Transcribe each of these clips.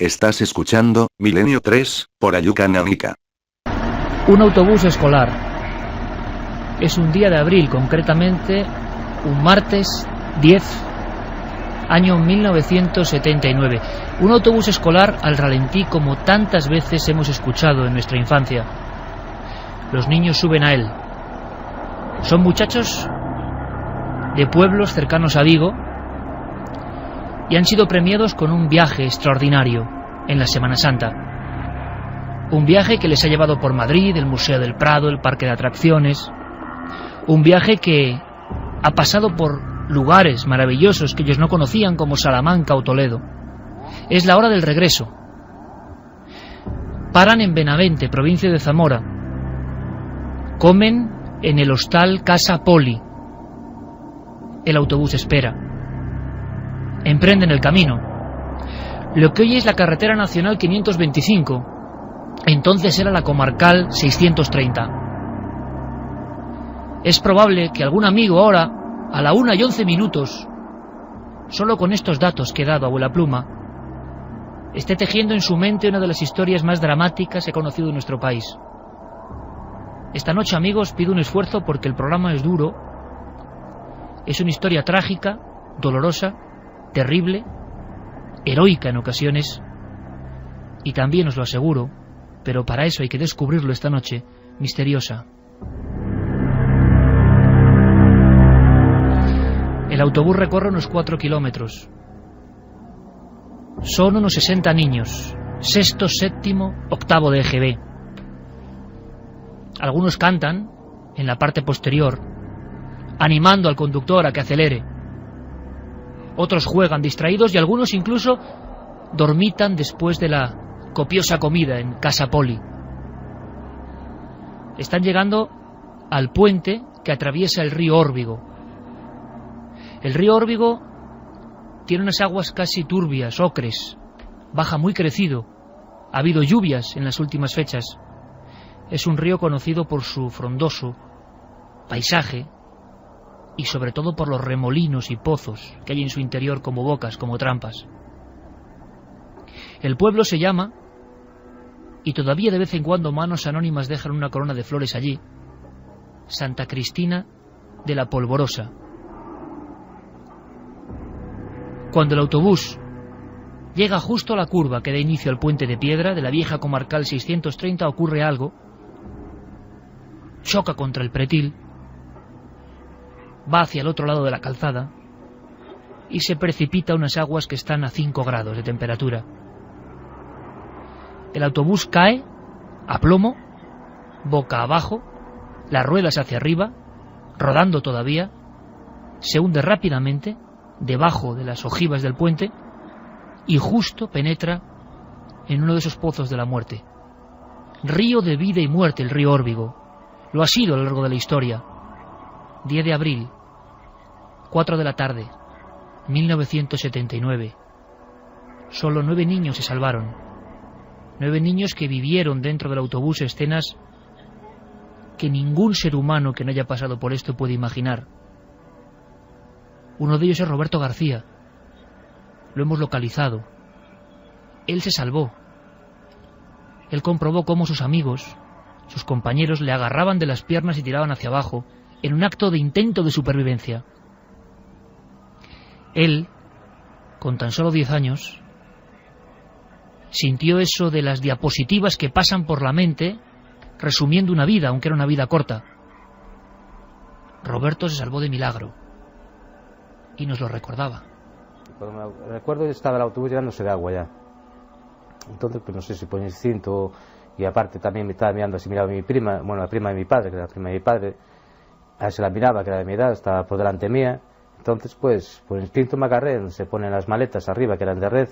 Estás escuchando Milenio 3 por Ayuca Náutica. Un autobús escolar. Es un día de abril, concretamente un martes 10, año 1979. Un autobús escolar al ralentí, como tantas veces hemos escuchado en nuestra infancia. Los niños suben a él. Son muchachos de pueblos cercanos a Vigo y han sido premiados con un viaje extraordinario en la Semana Santa. Un viaje que les ha llevado por Madrid, el Museo del Prado, el Parque de Atracciones. Un viaje que ha pasado por lugares maravillosos que ellos no conocían, como Salamanca o Toledo. Es la hora del regreso. Paran en Benavente, provincia de Zamora. Comen en el hostal Casa Poli. El autobús espera. Emprenden el camino. Lo que hoy es la carretera nacional 525, entonces era la comarcal 630. Es probable que algún amigo ahora, a la 1:11, solo con estos datos que he dado, abuela Pluma, esté tejiendo en su mente una de las historias más dramáticas que he conocido en nuestro país. Esta noche, amigos, pido un esfuerzo porque el programa es duro. Es una historia trágica, dolorosa, terrible, heroica en ocasiones, y también os lo aseguro, pero para eso hay que descubrirlo esta noche, misteriosa. El autobús recorre unos 4 kilómetros. Son unos 60 niños, sexto, séptimo, octavo de EGB. Algunos cantan en la parte posterior, animando al conductor a que acelere. Otros juegan distraídos y algunos incluso dormitan después de la copiosa comida en Casa Poli. Están llegando al puente que atraviesa el río Órbigo. El río Órbigo tiene unas aguas casi turbias, ocres, baja muy crecido. Ha habido lluvias en las últimas fechas. Es un río conocido por su frondoso paisaje y sobre todo por los remolinos y pozos que hay en su interior, como bocas, como trampas. El pueblo se llama, y todavía de vez en cuando manos anónimas dejan una corona de flores allí, Santa Cristina de la Polvorosa. Cuando el autobús llega justo a la curva que da inicio al puente de piedra de la vieja comarcal 630, ocurre algo. Choca contra el pretil, va hacia el otro lado de la calzada y se precipita a unas aguas que están a 5 grados de temperatura. El autobús cae a plomo, boca abajo, las ruedas hacia arriba, rodando todavía, se hunde rápidamente debajo de las ojivas del puente y justo penetra en uno de esos pozos de la muerte. Río de vida y muerte el río Órbigo. Lo ha sido a lo largo de la historia. 10 de abril, 4 de la tarde, 1979. Solo 9 niños se salvaron. 9 niños que vivieron dentro del autobús escenas que ningún ser humano que no haya pasado por esto puede imaginar. Uno de ellos es Roberto García. Lo hemos localizado. Él se salvó. Él comprobó cómo sus amigos, sus compañeros, le agarraban de las piernas y tiraban hacia abajo, en un acto de intento de supervivencia. Él, con tan solo 10 años, sintió eso de las diapositivas que pasan por la mente, resumiendo una vida, aunque era una vida corta. Roberto se salvó de milagro, y nos lo recordaba. Cuando me recuerdo, estaba el autobús llenándose de agua ya. Entonces, pues no sé si ponía el cinto, y aparte también me estaba mirando, si miraba a mi prima, bueno, la prima de mi padre, que era la prima de mi padre, a ver si la miraba, que era de mi edad, estaba por delante mía. Entonces, pues por instinto me agarré, donde se ponen las maletas arriba, que eran de red,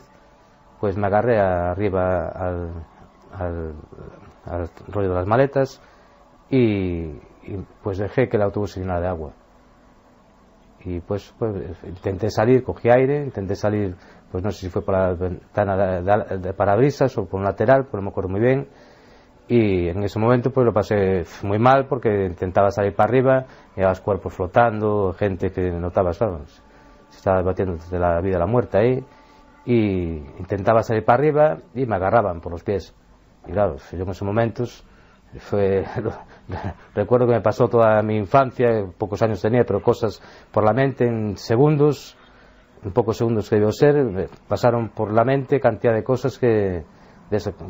pues me agarré arriba al rollo de las maletas y pues dejé que el autobús se llenara de agua. Y pues intenté salir, cogí aire, intenté salir, pues no sé si fue por la ventana de parabrisas o por un lateral, pues no me acuerdo muy bien. Y en ese momento pues lo pasé muy mal porque intentaba salir para arriba, llevabas cuerpos flotando, gente que notabas, claro, se estaba debatiendo entre la vida y la muerte ahí. y intentaba salir para arriba y me agarraban por los pies. Y claro, yo en esos momentos recuerdo que me pasó toda mi infancia, pocos años tenía, pero cosas por la mente en segundos, en pocos segundos que debió ser, me pasaron por la mente cantidad de cosas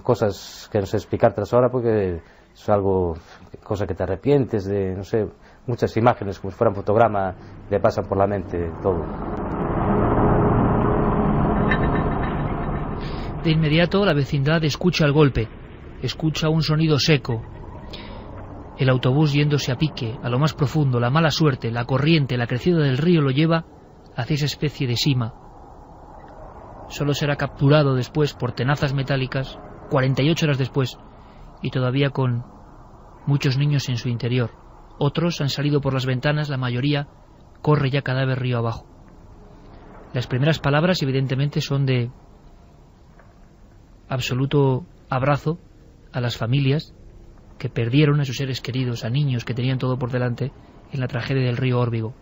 cosas que no sé explicártelas ahora porque es algo, cosa que te arrepientes de, no sé, muchas imágenes como si fuera un fotograma, le pasan por la mente todo. De inmediato la vecindad escucha el golpe, escucha un sonido seco. El autobús yéndose a pique, a lo más profundo, la mala suerte, la corriente, la crecida del río lo lleva hacia esa especie de sima. Solo será capturado después por tenazas metálicas, 48 horas después, y todavía con muchos niños en su interior. Otros han salido por las ventanas, la mayoría corre ya cadáver río abajo. Las primeras palabras evidentemente son de absoluto abrazo a las familias que perdieron a sus seres queridos, a niños que tenían todo por delante en la tragedia del río Órbigo.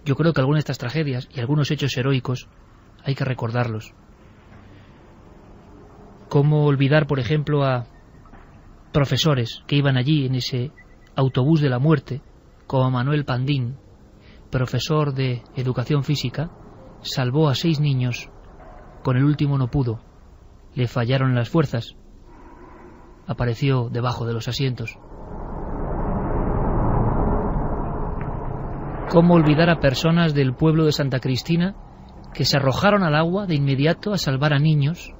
Yo creo que algunas de estas tragedias y algunos hechos heroicos hay que recordarlos. ¿Cómo olvidar, por ejemplo, a profesores que iban allí en ese autobús de la muerte, como Manuel Pandín, profesor de educación física, salvó a 6 niños, con el último no pudo, le fallaron las fuerzas, apareció debajo de los asientos. ¿Cómo olvidar a personas del pueblo de Santa Cristina que se arrojaron al agua de inmediato a salvar a niños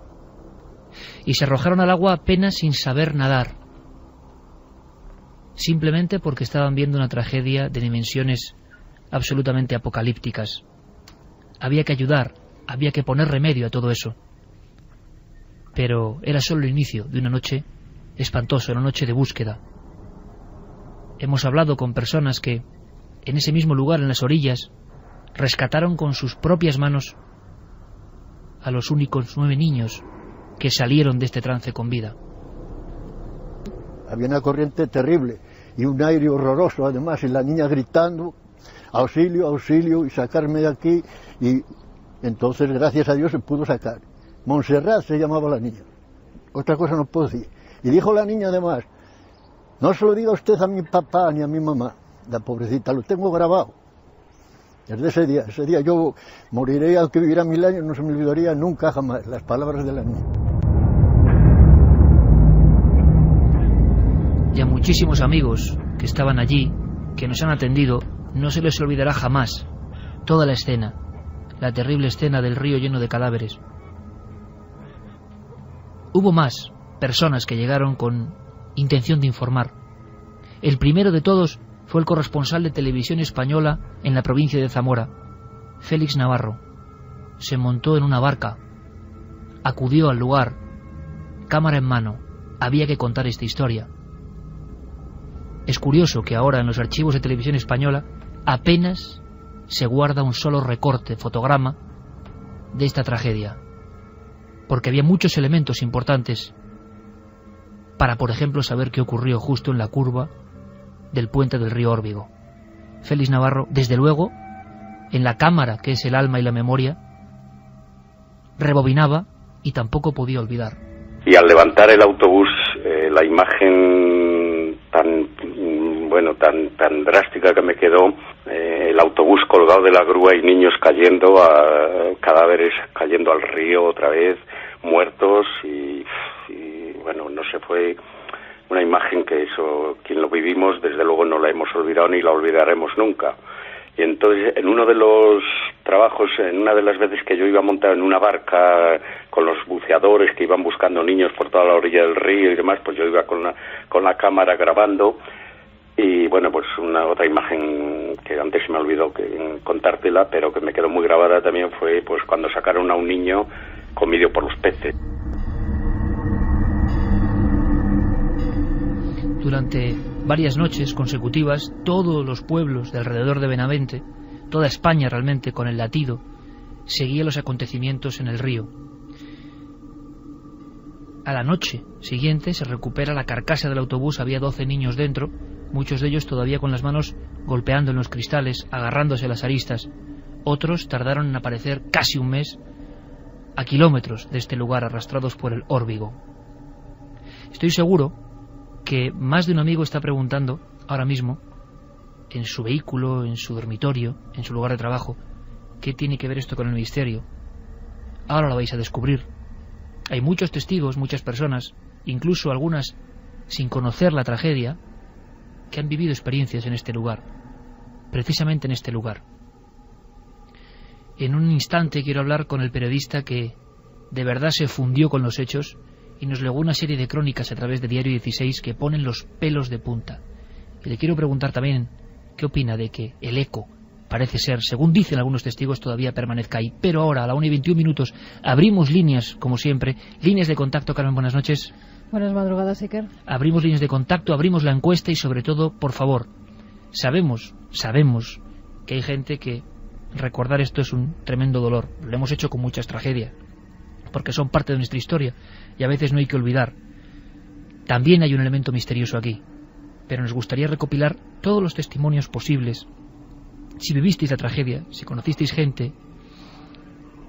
y se arrojaron al agua apenas sin saber nadar, simplemente porque estaban viendo una tragedia de dimensiones absolutamente apocalípticas? Había que ayudar, había que poner remedio a todo eso, pero era solo el inicio de una noche espantosa, una noche de búsqueda. Hemos hablado con personas que en ese mismo lugar, en las orillas, rescataron con sus propias manos a los únicos 9 niños que salieron de este trance con vida. Había una corriente terrible y un aire horroroso además, y la niña gritando auxilio, auxilio, y sacarme de aquí, y entonces gracias a Dios se pudo sacar. Montserrat se llamaba la niña, otra cosa no puedo decir. Y dijo la niña además, no se lo diga usted a mi papá ni a mi mamá, la pobrecita, lo tengo grabado. Desde ese día yo moriré, aunque viviera 1000 años, no se me olvidaría nunca jamás las palabras de la niña. Y a muchísimos amigos que estaban allí, que nos han atendido, no se les olvidará jamás toda la escena, la terrible escena del río lleno de cadáveres. Hubo más personas que llegaron con intención de informar. El primero de todos fue el corresponsal de Televisión Española en la provincia de Zamora, Félix Navarro. Se montó en una barca, acudió al lugar, cámara en mano. Había que contar esta historia. Es curioso que ahora en los archivos de Televisión Española apenas se guarda un solo recorte, fotograma de esta tragedia, porque había muchos elementos importantes para, por ejemplo, saber qué ocurrió justo en la curva del puente del río Órbigo. Félix Navarro, desde luego, en la cámara que es el alma y la memoria, rebobinaba y tampoco podía olvidar. Y al levantar el autobús, la imagen tan drástica que me quedó, el autobús colgado de la grúa y niños cayendo, cadáveres cayendo al río otra vez, muertos, y bueno, no sé, fue una imagen que eso, quien lo vivimos, desde luego no la hemos olvidado ni la olvidaremos nunca. Y entonces, en uno de los trabajos, en una de las veces que yo iba montado en una barca con los buceadores que iban buscando niños por toda la orilla del río y demás, pues yo iba con la cámara grabando. Y bueno, pues una otra imagen que antes se me olvidó contártela, pero que me quedó muy grabada también, fue pues cuando sacaron a un niño comido por los peces. Durante varias noches consecutivas, todos los pueblos de alrededor de Benavente, toda España realmente con el latido, seguía los acontecimientos en el río. A la noche siguiente se recupera la carcasa del autobús, había 12 niños dentro, muchos de ellos todavía con las manos golpeando en los cristales, agarrándose las aristas. Otros tardaron en aparecer casi un mes a kilómetros de este lugar, arrastrados por el Órbigo. Estoy seguro que más de un amigo está preguntando ahora mismo, en su vehículo, en su dormitorio, en su lugar de trabajo, ¿qué tiene que ver esto con el misterio? Ahora lo vais a descubrir. Hay muchos testigos, muchas personas, incluso algunas sin conocer la tragedia, que han vivido experiencias en este lugar, precisamente en este lugar. En un instante quiero hablar con el periodista que de verdad se fundió con los hechos y nos legó una serie de crónicas a través de Diario 16 que ponen los pelos de punta. Y le quiero preguntar también qué opina de que el eco, parece ser, según dicen algunos testigos, todavía permanezca ahí. Pero ahora, a la 1:21, abrimos líneas, como siempre, líneas de contacto. Carmen, buenas noches. Buenas madrugadas, Iker. Abrimos líneas de contacto, abrimos la encuesta y sobre todo, por favor, sabemos que hay gente que recordar esto es un tremendo dolor. Lo hemos hecho con muchas tragedias, porque son parte de nuestra historia y a veces no hay que olvidar. También hay un elemento misterioso aquí, pero nos gustaría recopilar todos los testimonios posibles. Si vivisteis la tragedia, si conocisteis gente,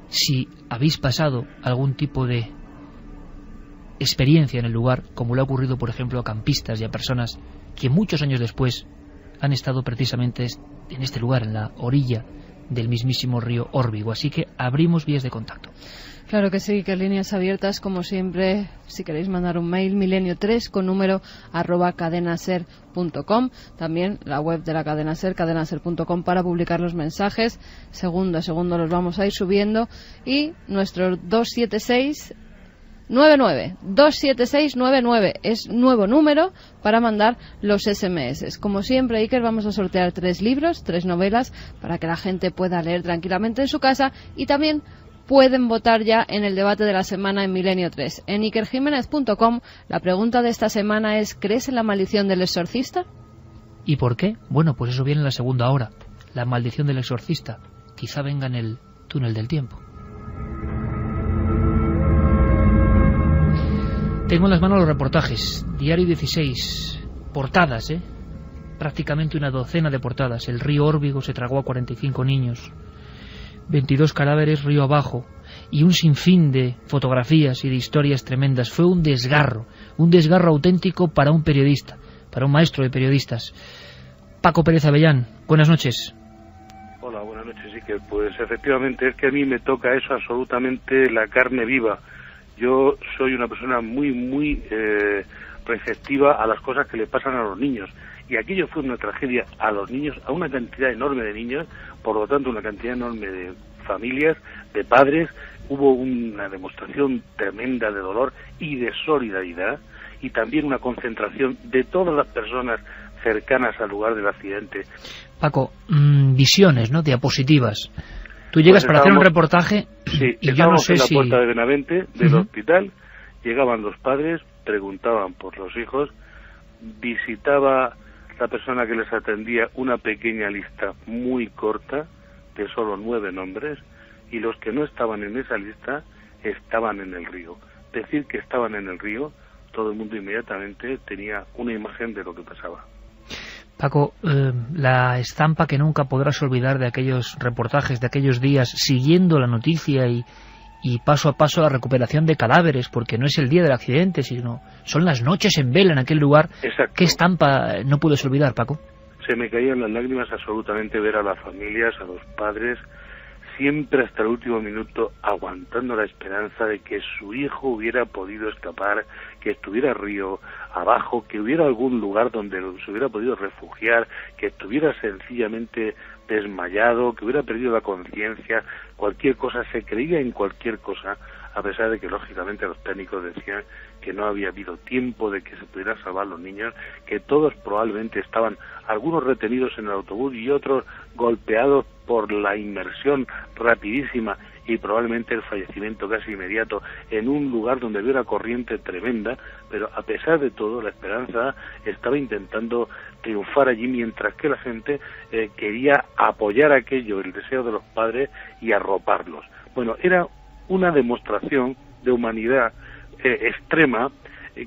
si habéis pasado algún tipo de experiencia en el lugar, como le ha ocurrido, por ejemplo, a campistas y a personas que muchos años después han estado precisamente en este lugar, en la orilla del mismísimo río Órbigo. Así que abrimos vías de contacto. Claro que sí, que líneas abiertas, como siempre. Si queréis mandar un mail, milenio3 con número @cadenaser.com. También la web de la cadena Ser, cadenaser.com, para publicar los mensajes. Segundo a segundo los vamos a ir subiendo. Y nuestro 27699 es nuevo número para mandar los SMS. Como siempre, Iker, vamos a sortear 3 libros, 3 novelas, para que la gente pueda leer tranquilamente en su casa, y también pueden votar ya en el debate de la semana en Milenio 3. En ikerjimenez.com, la pregunta de esta semana es: ¿crees en la maldición del exorcista? ¿Y por qué? Bueno, pues eso viene en la segunda hora. La maldición del exorcista. Quizá venga en el túnel del tiempo. Tengo en las manos los reportajes. Diario 16. Portadas, prácticamente una docena de portadas. El río Órbigo se tragó a 45 niños. 22 cadáveres río abajo. Y un sinfín de fotografías y de historias tremendas. Fue un desgarro auténtico para un periodista, para un maestro de periodistas. Paco Pérez Avellán, buenas noches. Hola, buenas noches, sí, que pues efectivamente es que a mí me toca eso absolutamente, la carne viva. Yo soy una persona muy receptiva a las cosas que le pasan a los niños. Y aquello fue una tragedia a los niños, a una cantidad enorme de niños, por lo tanto una cantidad enorme de familias, de padres. Hubo una demostración tremenda de dolor y de solidaridad, y también una concentración de todas las personas cercanas al lugar del accidente. Paco, visiones, ¿no?, diapositivas. Tú llegas para hacer un reportaje, sí, y yo no sé en la si... puerta de Benavente, del hospital, llegaban los padres, preguntaban por los hijos, visitaba la persona que les atendía una pequeña lista muy corta, de solo 9 nombres, y los que no estaban en esa lista estaban en el río. Decir que estaban en el río, todo el mundo inmediatamente tenía una imagen de lo que pasaba. Paco, la estampa que nunca podrás olvidar de aquellos reportajes, de aquellos días, siguiendo la noticia y paso a paso la recuperación de cadáveres, porque no es el día del accidente, sino son las noches en vela en aquel lugar. Exacto. ¿Qué estampa no puedes olvidar, Paco? Se me caían las lágrimas absolutamente ver a las familias, a los padres, siempre hasta el último minuto aguantando la esperanza de que su hijo hubiera podido escapar, que estuviera río abajo, que hubiera algún lugar donde se hubiera podido refugiar, que estuviera sencillamente desmayado, que hubiera perdido la conciencia, cualquier cosa. Se creía en cualquier cosa, a pesar de que lógicamente los técnicos decían que no había habido tiempo de que se pudieran salvar los niños, que todos probablemente estaban, algunos retenidos en el autobús y otros golpeados por la inmersión rapidísima y probablemente el fallecimiento casi inmediato en un lugar donde había una corriente tremenda. Pero a pesar de todo, la esperanza estaba intentando triunfar allí, mientras que la gente quería apoyar aquello, el deseo de los padres, y arroparlos. Bueno, era una demostración de humanidad extrema,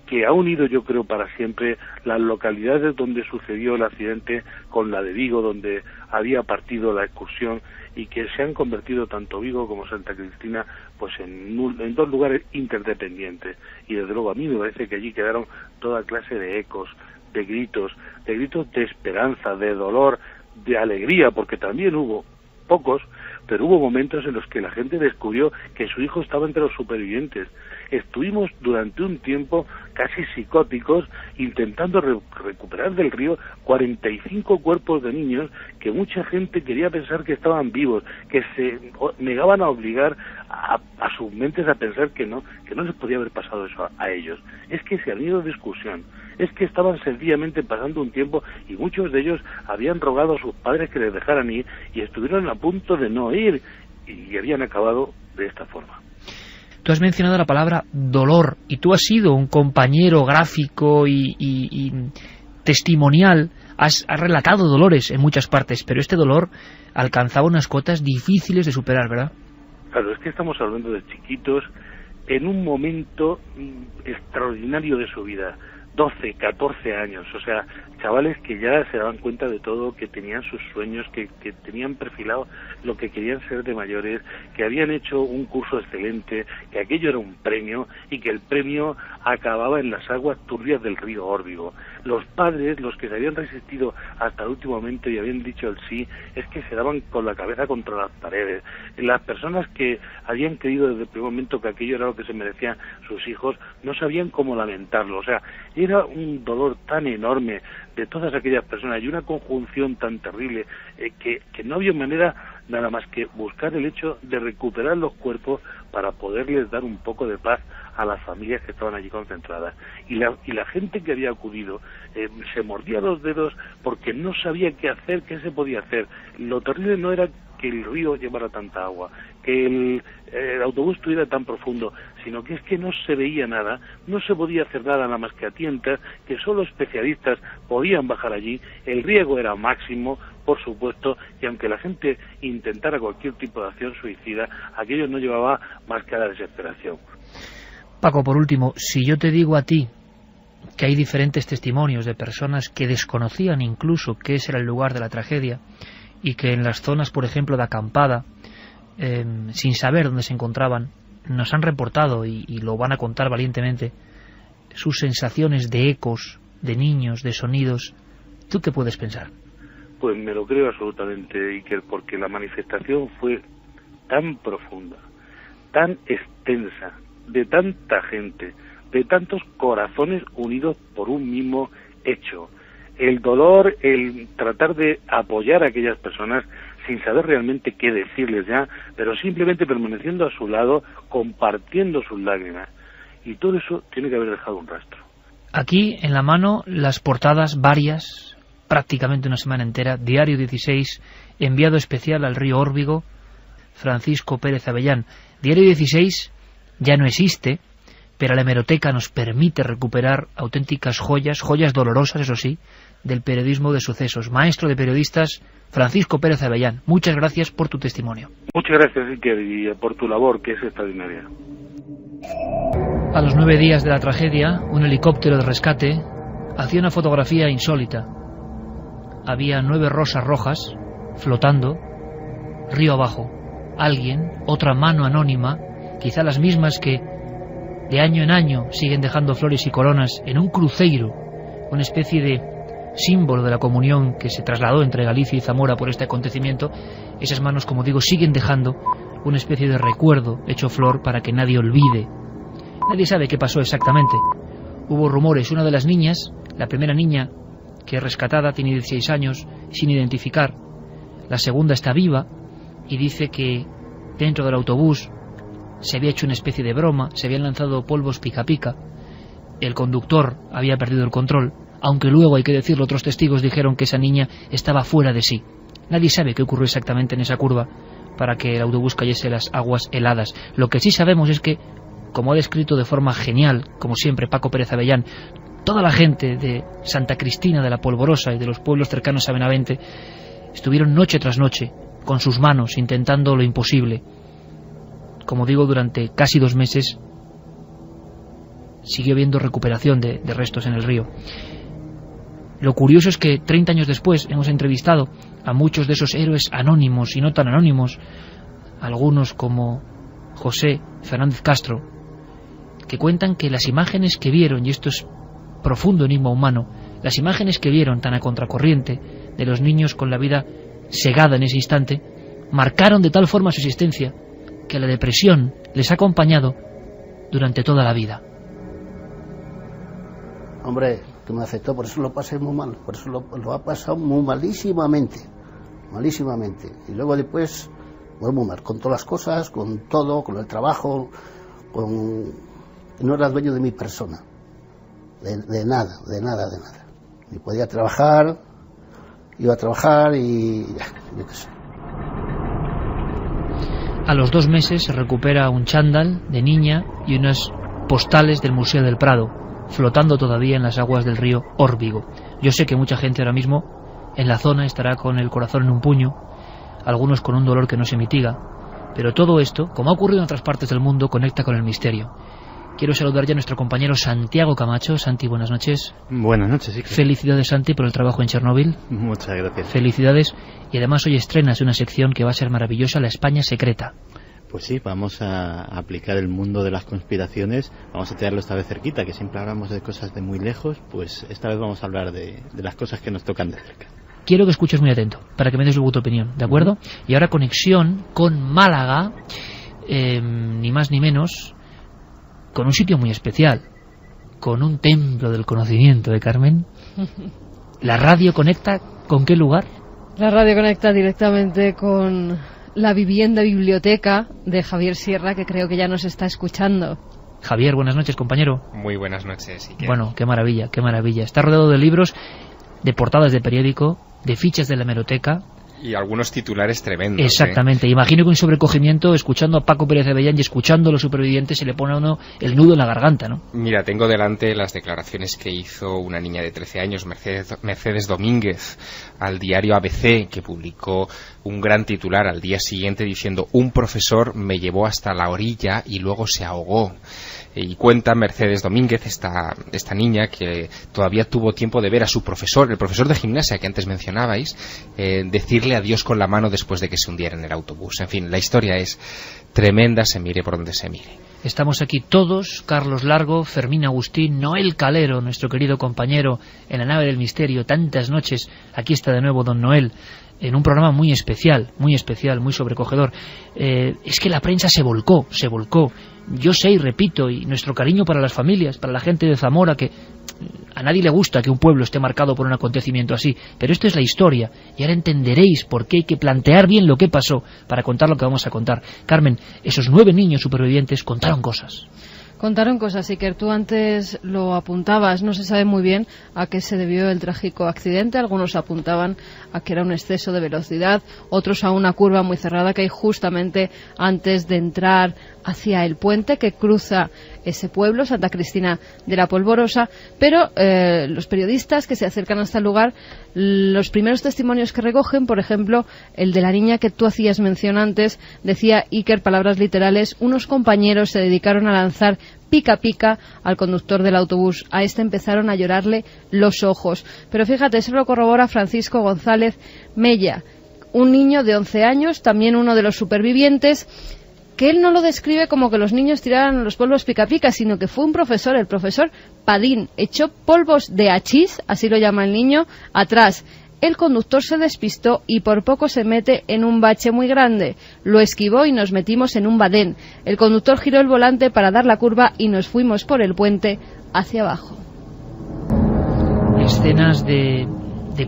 que ha unido, yo creo, para siempre las localidades donde sucedió el accidente con la de Vigo, donde había partido la excursión, y que se han convertido tanto Vigo como Santa Cristina pues en dos lugares interdependientes. Y desde luego a mí me parece que allí quedaron toda clase de ecos, de gritos de esperanza, de dolor, de alegría, porque también hubo pocos, pero hubo momentos en los que la gente descubrió que su hijo estaba entre los supervivientes. Estuvimos durante un tiempo casi psicóticos intentando recuperar del río 45 cuerpos de niños que mucha gente quería pensar que estaban vivos, que se negaban a obligar a sus mentes a pensar que no les podía haber pasado eso a ellos. Es que se han ido de excursión, es que estaban sencillamente pasando un tiempo y muchos de ellos habían rogado a sus padres que les dejaran ir y estuvieron a punto de no ir y habían acabado de esta forma. Tú has mencionado la palabra dolor y tú has sido un compañero gráfico y testimonial, has relatado dolores en muchas partes, pero este dolor alcanzaba unas cotas difíciles de superar, ¿verdad? Claro, es que estamos hablando de chiquitos en un momento extraordinario de su vida, 12, 14 años, o sea, chavales que ya se daban cuenta de todo, que tenían sus sueños, que tenían perfilado lo que querían ser de mayores, que habían hecho un curso excelente, que aquello era un premio y que el premio acababa en las aguas turbias del río Órbigo. Los padres, los que se habían resistido hasta el último momento y habían dicho el sí, es que se daban con la cabeza contra las paredes. Las personas que habían creído desde el primer momento que aquello era lo que se merecían sus hijos, no sabían cómo lamentarlo. O sea, era un dolor tan enorme de todas aquellas personas y una conjunción tan terrible que no había manera nada más que buscar el hecho de recuperar los cuerpos para poderles dar un poco de paz a las familias que estaban allí concentradas. Y la gente que había acudido se mordía los dedos porque no sabía qué hacer, qué se podía hacer. Lo terrible no era que el río llevara tanta agua, que el autobús estuviera tan profundo, sino que es que no se veía nada, no se podía hacer nada más que a tientas, que solo especialistas podían bajar allí, el riesgo era máximo, por supuesto, y aunque la gente intentara cualquier tipo de acción suicida, aquello no llevaba más que a la desesperación. Paco, por último, si yo te digo a ti que hay diferentes testimonios de personas que desconocían incluso que ese era el lugar de la tragedia y que en las zonas, por ejemplo, de acampada, sin saber dónde se encontraban, nos han reportado, y lo van a contar valientemente, sus sensaciones de ecos, de niños, de sonidos, ¿tú qué puedes pensar? Pues me lo creo absolutamente, Iker, porque la manifestación fue tan profunda, tan extensa, de tanta gente, de tantos corazones unidos por un mismo hecho. El dolor, el tratar de apoyar a aquellas personas sin saber realmente qué decirles ya, pero simplemente permaneciendo a su lado, compartiendo sus lágrimas. Y todo eso tiene que haber dejado un rastro. Aquí, en la mano, las portadas varias, prácticamente una semana entera, Diario 16, enviado especial al río Órbigo, Francisco Pérez Avellán. Diario 16 ya no existe, pero la hemeroteca nos permite recuperar auténticas joyas dolorosas, eso sí, del periodismo de sucesos. Maestro de periodistas, Francisco Pérez Avellán, muchas gracias por tu testimonio. Muchas gracias, Iker, y por tu labor, que es extraordinaria. A los 9 días de la tragedia, un helicóptero de rescate hacía una fotografía insólita. Había 9 rosas rojas flotando río abajo. Alguien, otra mano anónima, quizá las mismas que de año en año siguen dejando flores y coronas en un cruceiro, una especie de símbolo de la comunión que se trasladó entre Galicia y Zamora por este acontecimiento. Esas manos, como digo, siguen dejando una especie de recuerdo hecho flor para que nadie olvide. Nadie sabe qué pasó exactamente. Hubo rumores. Una de las niñas, la primera niña que es rescatada, tiene 16 años, sin identificar. La segunda está viva y dice que dentro del autobús se había hecho una especie de broma, se habían lanzado polvos pica pica, el conductor había perdido el control, aunque luego, hay que decirlo, otros testigos dijeron que esa niña estaba fuera de sí. Nadie sabe qué ocurrió exactamente en esa curva para que el autobús cayese las aguas heladas. Lo que sí sabemos es que, como ha descrito de forma genial, como siempre, Paco Pérez Avellán, toda la gente de Santa Cristina de la Polvorosa y de los pueblos cercanos a Benavente estuvieron noche tras noche con sus manos intentando lo imposible. Como digo, durante casi 2 meses siguió habiendo recuperación de restos en el río. Lo curioso es que 30 años después hemos entrevistado a muchos de esos héroes anónimos y no tan anónimos, algunos como José Fernández Castro, que cuentan que las imágenes que vieron, y esto es profundo enigma humano, las imágenes que vieron tan a contracorriente de los niños con la vida segada en ese instante, marcaron de tal forma su existencia que la depresión les ha acompañado durante toda la vida. Hombre, que me afectó, por eso lo pasé muy mal, por eso lo ha pasado muy malísimamente. Y luego después, pues muy mal, con todas las cosas, con todo, con el trabajo, no era dueño de mi persona, de nada. Ni podía trabajar, iba a trabajar y yo qué sé. A los 2 meses se recupera un chándal de niña y unas postales del Museo del Prado, flotando todavía en las aguas del río Órbigo. Yo sé que mucha gente ahora mismo en la zona estará con el corazón en un puño, algunos con un dolor que no se mitiga, pero todo esto, como ha ocurrido en otras partes del mundo, conecta con el misterio. Quiero saludar ya a nuestro compañero Santiago Camacho. Santi, buenas noches. Buenas noches, sí. Felicidades, Santi, por el trabajo en Chernóbil. Muchas gracias. Felicidades. Y además hoy estrenas una sección que va a ser maravillosa, La España Secreta. Pues sí, vamos a aplicar el mundo de las conspiraciones. Vamos a tenerlo esta vez cerquita, que siempre hablamos de cosas de muy lejos. Pues esta vez vamos a hablar de las cosas que nos tocan de cerca. Quiero que escuches muy atento, para que me des tu opinión, ¿de acuerdo? Y ahora conexión con Málaga, ni más ni menos, con un sitio muy especial, con un templo del conocimiento de Carmen. ¿La radio conecta con qué lugar? La radio conecta directamente con la vivienda biblioteca de Javier Sierra, que creo que ya nos está escuchando. Javier, buenas noches, compañero. Muy buenas noches. Bueno, qué maravilla, qué maravilla. Está rodeado de libros, de portadas de periódico, de fichas de la hemeroteca. Y algunos titulares tremendos. Exactamente. Imagino que un sobrecogimiento, escuchando a Paco Pérez Avellán y escuchando a los supervivientes, se le pone a uno el nudo en la garganta, ¿no? Mira, tengo delante las declaraciones que hizo una niña de 13 años, Mercedes Domínguez, al diario ABC, que publicó un gran titular al día siguiente diciendo: un profesor me llevó hasta la orilla y luego se ahogó. Y cuenta Mercedes Domínguez, esta niña, que todavía tuvo tiempo de ver a su profesor, el profesor de gimnasia que antes mencionabais, decirle adiós con la mano después de que se hundiera en el autobús. En fin, la historia es tremenda, se mire por donde se mire. Estamos aquí todos, Carlos Largo, Fermín Agustín, Noel Calero, nuestro querido compañero en la nave del misterio, tantas noches. Aquí está de nuevo don Noel, en un programa muy especial, muy sobrecogedor. Es que la prensa se volcó. Yo sé y repito, y nuestro cariño para las familias, para la gente de Zamora, que a nadie le gusta que un pueblo esté marcado por un acontecimiento así, pero esto es la historia, y ahora entenderéis por qué hay que plantear bien lo que pasó para contar lo que vamos a contar. Carmen, esos 9 niños supervivientes contaron cosas. Contaron cosas, Iker, tú antes lo apuntabas, no se sabe muy bien a qué se debió el trágico accidente. Algunos apuntaban a que era un exceso de velocidad, otros a una curva muy cerrada que hay justamente antes de entrar hacia el puente que cruza ese pueblo, Santa Cristina de la Polvorosa, pero los periodistas que se acercan hasta el lugar, los primeros testimonios que recogen, por ejemplo, el de la niña que tú hacías mención antes, decía Iker, palabras literales: unos compañeros se dedicaron a lanzar pica pica al conductor del autobús. A este empezaron a llorarle los ojos. Pero fíjate, eso lo corrobora Francisco González Mella, un niño de 11 años, también uno de los supervivientes, que él no lo describe como que los niños tiraran los polvos pica pica, sino que fue un profesor, el profesor Padín, echó polvos de hachís, así lo llama el niño, atrás. El conductor se despistó y por poco se mete en un bache muy grande. Lo esquivó y nos metimos en un badén. El conductor giró el volante para dar la curva y nos fuimos por el puente hacia abajo. Escenas de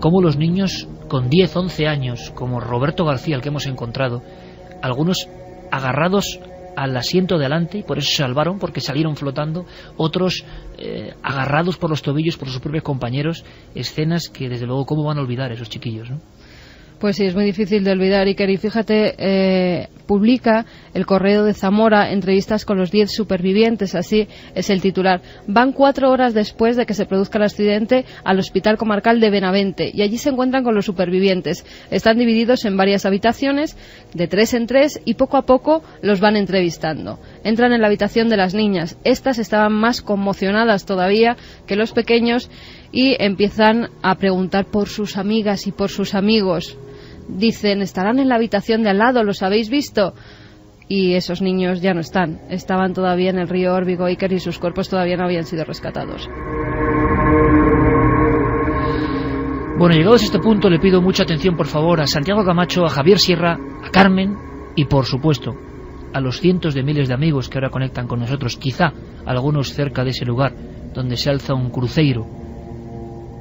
cómo los niños con 10, 11 años, como Roberto García, el que hemos encontrado, algunos agarrados al asiento de adelante y por eso se salvaron, porque salieron flotando, otros agarrados por los tobillos por sus propios compañeros. Escenas que desde luego cómo van a olvidar esos chiquillos, ¿no? Pues sí, es muy difícil de olvidar, Iker. Y fíjate, publica el Correo de Zamora entrevistas con los 10 supervivientes, así es el titular. Van 4 horas después de que se produzca el accidente al Hospital Comarcal de Benavente y allí se encuentran con los supervivientes. Están divididos en varias habitaciones, de 3 en 3, y poco a poco los van entrevistando. Entran en la habitación de las niñas. Estas estaban más conmocionadas todavía que los pequeños y empiezan a preguntar por sus amigas y por sus amigos. Dicen, estarán en la habitación de al lado, ¿los habéis visto? Y esos niños ya no están. Estaban todavía en el río Órbigo, Iker, y sus cuerpos todavía no habían sido rescatados. Bueno, llegados a este punto, le pido mucha atención, por favor, a Santiago Camacho, a Javier Sierra, a Carmen y, por supuesto, a los cientos de miles de amigos que ahora conectan con nosotros, quizá algunos cerca de ese lugar donde se alza un cruceiro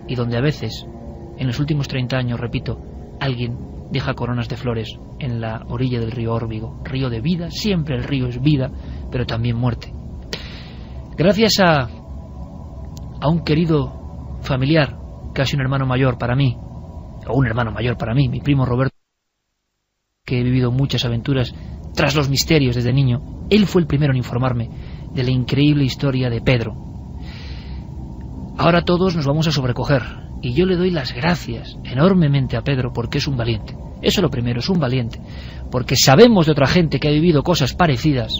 y donde a veces, en los últimos 30 años, repito, alguien deja coronas de flores en la orilla del río Órbigo. Río de vida, siempre el río es vida, pero también muerte. Gracias a un querido familiar, casi un hermano mayor para mí, o un hermano mayor para mí, mi primo Roberto, que he vivido muchas aventuras tras los misterios desde niño. Él fue el primero en informarme de la increíble historia de Pedro. Ahora todos nos vamos a sobrecoger, y yo le doy las gracias enormemente a Pedro porque es un valiente. Eso es lo primero, es un valiente, porque sabemos de otra gente que ha vivido cosas parecidas,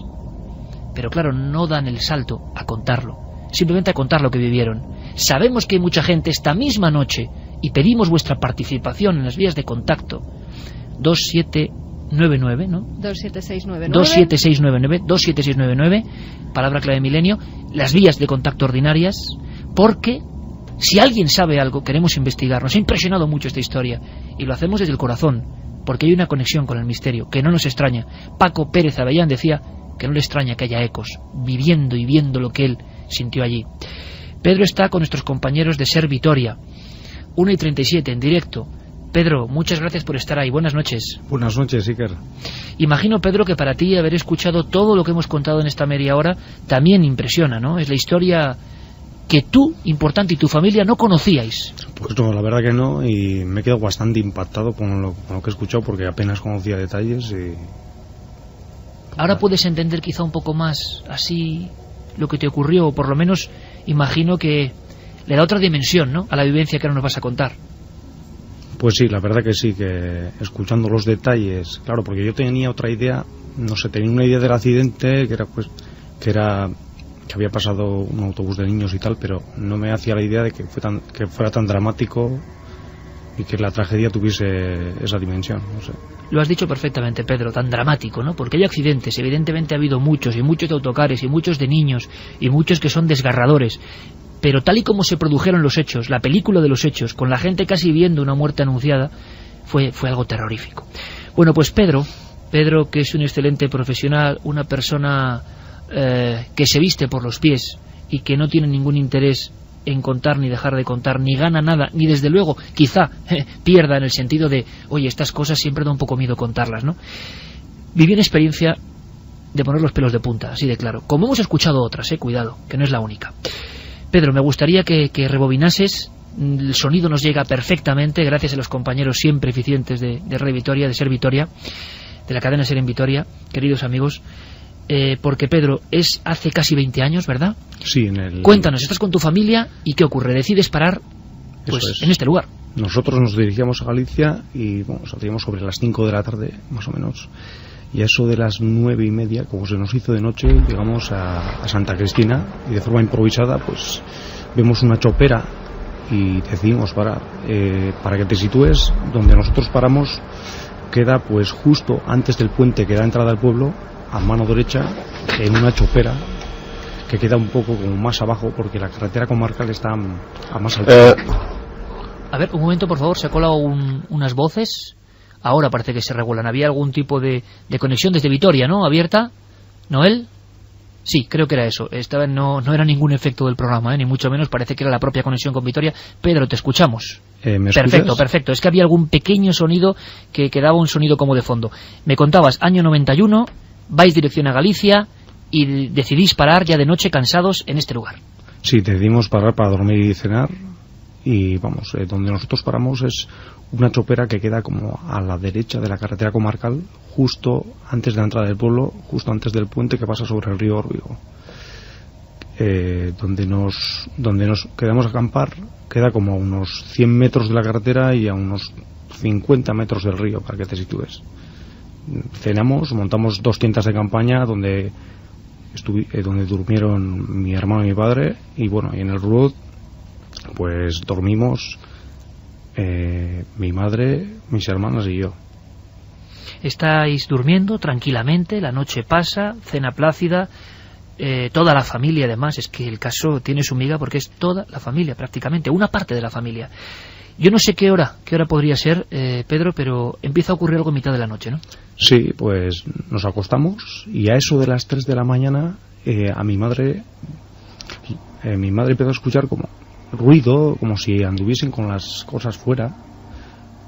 pero claro, no dan el salto a contarlo, simplemente a contar lo que vivieron. Sabemos que hay mucha gente esta misma noche, y pedimos vuestra participación en las vías de contacto. 2799, ¿no? 27699. 27699, palabra clave milenio, las vías de contacto ordinarias, porque si alguien sabe algo, queremos investigar. Nos ha impresionado mucho esta historia y lo hacemos desde el corazón, porque hay una conexión con el misterio que no nos extraña. Paco Pérez Avellán decía que no le extraña que haya ecos, viviendo y viendo lo que él sintió allí. Pedro está con nuestros compañeros de Ser Vitoria, 1:37 en directo. Pedro, muchas gracias por estar ahí. Buenas noches. Buenas noches, Iker. Imagino, Pedro, que para ti haber escuchado todo lo que hemos contado en esta media hora también impresiona, ¿no? Es la historia que tú, importante, y tu familia no conocíais. Pues no, la verdad que no, y me he quedado bastante impactado con lo que he escuchado porque apenas conocía detalles y... Ahora puedes entender quizá un poco más así lo que te ocurrió, o por lo menos imagino que le da otra dimensión, ¿no?, a la vivencia que ahora nos vas a contar. Pues sí, la verdad que sí, que escuchando los detalles, claro, porque yo tenía otra idea, no sé, tenía una idea del accidente que era que había pasado un autobús de niños y tal, pero no me hacía la idea de que fuera tan dramático y que la tragedia tuviese esa dimensión, no sé. Lo has dicho perfectamente, Pedro, tan dramático, ¿no? Porque hay accidentes, evidentemente ha habido muchos, y muchos de autocares, y muchos de niños, y muchos que son desgarradores, pero tal y como se produjeron los hechos, la película de los hechos, con la gente casi viendo una muerte anunciada, fue algo terrorífico. Bueno, pues Pedro, que es un excelente profesional, una persona que se viste por los pies y que no tiene ningún interés en contar ni dejar de contar, ni gana nada, ni desde luego quizá pierda, en el sentido de, oye, estas cosas siempre da un poco miedo contarlas, ¿no? Viví una experiencia de poner los pelos de punta, así de claro, como hemos escuchado otras, cuidado, que no es la única. Pedro, me gustaría que rebobinases. El sonido nos llega perfectamente gracias a los compañeros siempre eficientes de Radio Vitoria, de Ser Vitoria, de la cadena Ser en Vitoria, queridos amigos. Porque Pedro, es hace casi 20 años, ¿verdad? Sí, Cuéntanos, estás con tu familia y ¿qué ocurre? Decides parar en este lugar. Nosotros nos dirigíamos a Galicia y saldríamos sobre las 5 de la tarde, más o menos, y a eso de las 9:30, como se nos hizo de noche, llegamos a Santa Cristina y de forma improvisada pues vemos una chopera y decidimos parar. Para que te sitúes, donde nosotros paramos queda pues justo antes del puente que da entrada al pueblo, a mano derecha, en una chopera que queda un poco como más abajo porque la carretera comarcal está a más altura. A ver, un momento, por favor, se ha colado unas voces. Ahora parece que se regulan. Había algún tipo de conexión desde Vitoria, ¿no? ¿Abierta? ¿Noel? Sí, creo que era eso. No era ningún efecto del programa, ni mucho menos. Parece que era la propia conexión con Vitoria. Pedro, te escuchamos. ¿Me escuchas? Perfecto. Es que había algún pequeño sonido que daba un sonido como de fondo. Me contabas, año 91... vais dirección a Galicia y decidís parar ya de noche cansados en este lugar. Sí, decidimos parar para dormir y cenar y vamos, donde nosotros paramos es una chopera que queda como a la derecha de la carretera comarcal, justo antes de la entrada del pueblo, justo antes del puente que pasa sobre el río Órbigo. Donde nos quedamos a acampar queda como a unos 100 metros de la carretera y a unos 50 metros del río, para que te sitúes. Cenamos, montamos 2 tiendas de campaña donde durmieron mi hermano y mi padre, y bueno, y en el roulotte pues dormimos mi madre, mis hermanas y yo. Estáis durmiendo tranquilamente, la noche pasa, cena plácida, toda la familia además, es que el caso tiene su miga porque es toda la familia prácticamente, una parte de la familia. Yo no sé qué hora podría ser, Pedro, pero empieza a ocurrir algo en mitad de la noche, ¿no? Sí, pues nos acostamos y a eso de las 3 de la mañana a mi madre empezó a escuchar como ruido, como si anduviesen con las cosas fuera,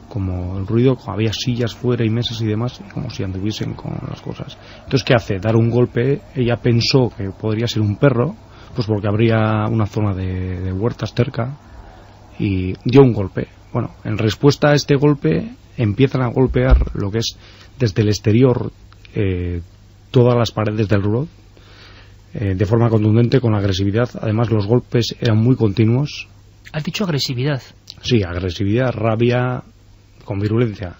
como el ruido, había sillas fuera y mesas y demás, y como si anduviesen con las cosas. Entonces, ¿qué hace? Dar un golpe. Ella pensó que podría ser un perro, pues porque habría una zona de huertas cerca, y dio un golpe. Bueno, en respuesta a este golpe empiezan a golpear lo que es desde el exterior todas las paredes del roulotte de forma contundente, con agresividad. Además, los golpes eran muy continuos. ¿Has dicho agresividad? Sí, agresividad, rabia, con virulencia.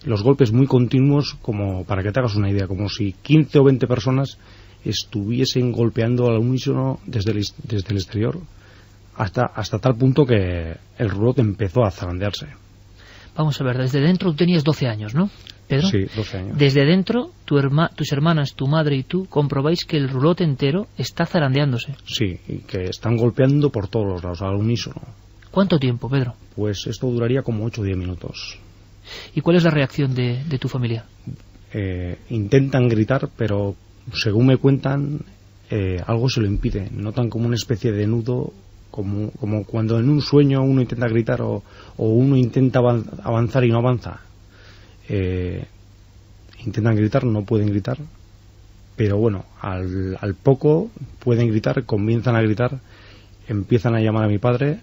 Los golpes muy continuos, como para que te hagas una idea, como si 15 o 20 personas estuviesen golpeando al unísono desde el exterior, hasta tal punto que el roulotte empezó a zarandearse. Vamos a ver, desde dentro tú tenías 12 años, ¿no, Pedro? Sí, 12 años. Desde dentro, tus hermanas, tu madre y tú comprobáis que el roulotte entero está zarandeándose. Sí, y que están golpeando por todos los lados, al unísono. ¿Cuánto tiempo, Pedro? Pues esto duraría como 8 o 10 minutos. ¿Y cuál es la reacción de tu familia? Intentan gritar, pero según me cuentan, algo se lo impide. Notan como una especie de nudo, como cuando en un sueño uno intenta gritar o uno intenta avanzar y no avanza. Intentan gritar, no pueden gritar, pero bueno, al poco pueden gritar, comienzan a gritar, empiezan a llamar a mi padre,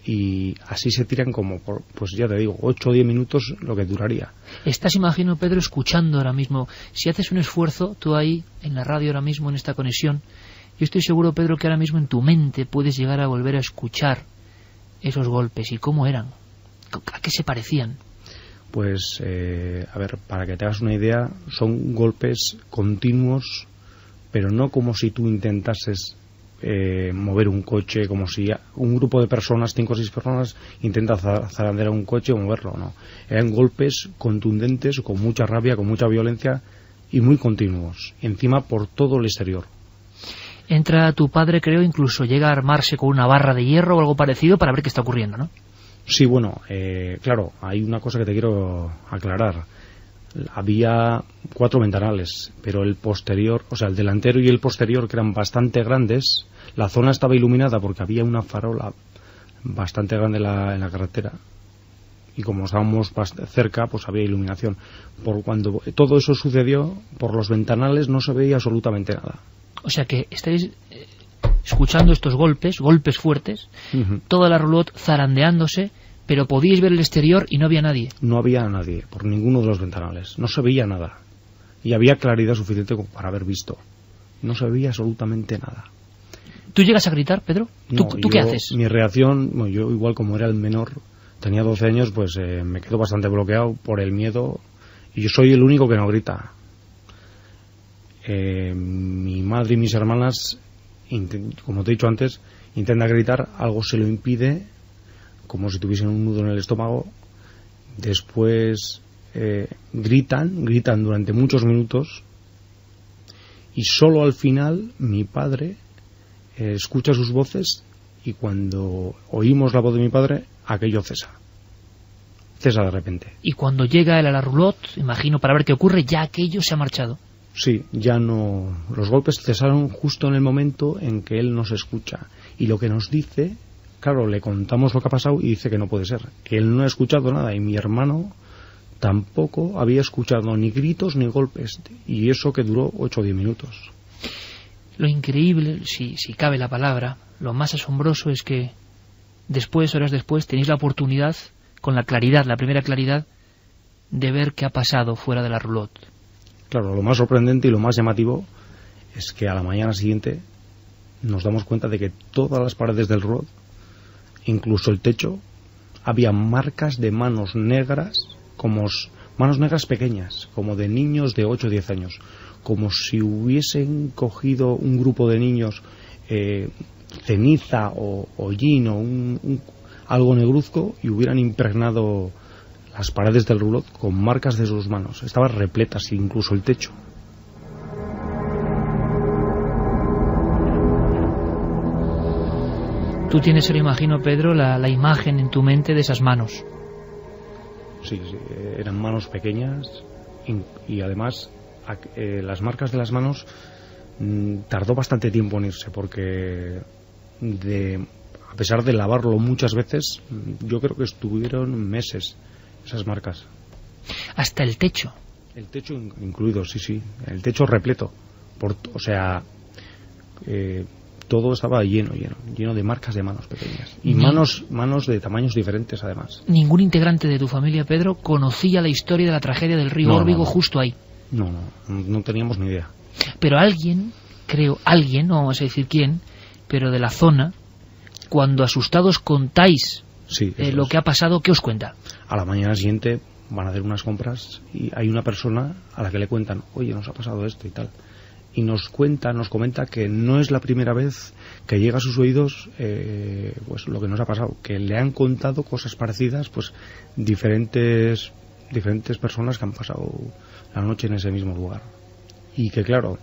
y así se tiran como, pues ya te digo, 8 o 10 minutos lo que duraría. Estás, imagino, Pedro, escuchando ahora mismo. Si haces un esfuerzo, tú ahí, en la radio ahora mismo, en esta conexión, yo estoy seguro, Pedro, que ahora mismo en tu mente puedes llegar a volver a escuchar esos golpes. ¿Y cómo eran? ¿A qué se parecían? Pues, a ver, para que te hagas una idea, son golpes continuos, pero no como si tú intentases mover un coche, como si un grupo de personas, 5 o 6 personas, intenta zarandear un coche o moverlo, no. Eran golpes contundentes, con mucha rabia, con mucha violencia y muy continuos, y encima por todo el exterior. Entra tu padre, creo, incluso llega a armarse con una barra de hierro o algo parecido para ver qué está ocurriendo, ¿no? Sí, bueno, claro, hay una cosa que te quiero aclarar. Había 4 ventanales, pero el posterior, o sea, el delantero y el posterior, que eran bastante grandes, la zona estaba iluminada porque había una farola bastante grande en la carretera, y como estábamos cerca, pues había iluminación. Por cuando todo eso sucedió, por los ventanales no se veía absolutamente nada. O sea que estáis escuchando estos golpes fuertes, toda la roulotte zarandeándose, pero podíais ver el exterior y no había nadie. No había nadie por ninguno de los ventanales, no se veía nada, y había claridad suficiente como para haber visto. No se veía absolutamente nada. ¿Tú llegas a gritar, Pedro? No, ¿Tú qué haces? Mi reacción, bueno, yo igual como era el menor, tenía 12 años, pues me quedo bastante bloqueado por el miedo, y yo soy el único que no grita. Mi madre y mis hermanas, como te he dicho antes, intentan gritar, algo se lo impide, como si tuviesen un nudo en el estómago. Después gritan durante muchos minutos, y solo al final mi padre escucha sus voces, y cuando oímos la voz de mi padre, aquello cesa de repente. Y cuando llega él a la roulotte, imagino, para ver qué ocurre, ya aquello se ha marchado. Sí, ya no. Los golpes cesaron justo en el momento en que él nos escucha, y lo que nos dice, claro, le contamos lo que ha pasado y dice que no puede ser, que él no ha escuchado nada, y mi hermano tampoco había escuchado ni gritos ni golpes, y eso que duró 8 o 10 minutos. Lo increíble, si cabe la palabra, lo más asombroso es que después, horas después, tenéis la oportunidad, con la claridad, la primera claridad, de ver qué ha pasado fuera de la roulotte. Claro, lo más sorprendente y lo más llamativo es que a la mañana siguiente nos damos cuenta de que todas las paredes del roulotte, incluso el techo, había marcas de manos negras, manos negras pequeñas, como de niños de 8 o 10 años, como si hubiesen cogido un grupo de niños ceniza o hollín o algo negruzco y hubieran impregnado las paredes del roulotte con marcas de sus manos. Estaban repletas, incluso el techo. Tú tienes, me imagino, Pedro, la imagen en tu mente de esas manos. Sí, eran manos pequeñas y además las marcas de las manos tardó bastante tiempo en irse, porque a pesar de lavarlo muchas veces, yo creo que estuvieron meses esas marcas. Hasta el techo. El techo incluido, sí, el techo repleto. Todo estaba lleno de marcas de manos pequeñas. Y manos de tamaños diferentes, además. ¿Ningún integrante de tu familia, Pedro, conocía la historia de la tragedia del río Órbigo justo ahí? No teníamos ni idea. Pero alguien, no vamos a decir quién, pero de la zona, cuando asustados contáis lo que ha pasado, ¿qué os cuenta? A la mañana siguiente van a hacer unas compras y hay una persona a la que le cuentan, oye, nos ha pasado esto y tal. Y nos comenta que no es la primera vez que llega a sus oídos pues lo que nos ha pasado, que le han contado cosas parecidas, pues diferentes personas que han pasado la noche en ese mismo lugar. Y que claro,